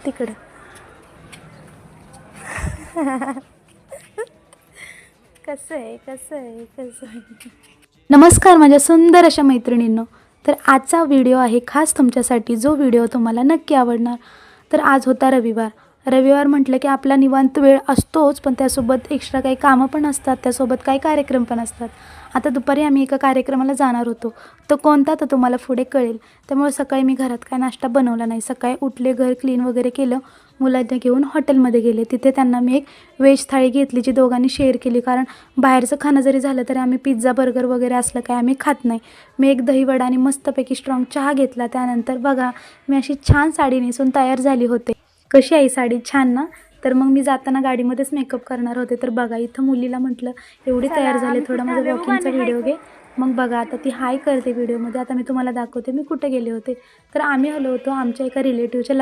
तिकडं. कसं आहे. नमस्कार माझ्या सुंदर अशा मैत्रिणींनो. तर आजचा व्हिडिओ आहे खास तुमच्यासाठी, जो व्हिडिओ तुम्हाला नक्की आवडणार. तर आज होता रविवार म्हटलं की आपला निवांत वेळ असतोच, पण त्यासोबत एक्स्ट्रा काही कामं पण असतात, त्यासोबत काही कार्यक्रम पण असतात. आता दुपारी आम्ही एका कार्यक्रमाला जाणार होतो. तो कोणता तर तुम्हाला पुढे कळेल. त्यामुळे सकाळी मी घरात काय नाश्ता बनवला नाही. सकाळी उठले, घर क्लीन वगैरे केलं, मुलांना घेऊन हॉटेलमध्ये गेले. तिथे त्यांना मी एक व्हेज थाळी घेतली, जी दोघांनी शेअर केली. कारण बाहेरचं खाणं जरी झालं तरी आम्ही पिझ्झा बर्गर वगैरे असलं काय आम्ही खात नाही. मी एक दहीवडा आणि मस्तपैकी स्ट्रॉंग चहा घेतला. त्यानंतर बघा मी अशी छान साडी नेसून तयार झाली होते. कशी आहे साडी, छान ना? तर मग मी जाताना गाडीमध्येच मेकअप करणार होते. तर बघा इथं मुलीला म्हटलं एवढी तयार झाले, थोडा माझा वॉकिंगचा व्हिडिओ घे. मग बघा आता ती हाय करते व्हिडिओमध्ये. आता मी तुम्हाला दाखवते मी कुठे गेले होते. तर आम्ही आलो होतो आमच्या एका रिलेटिव्हच्या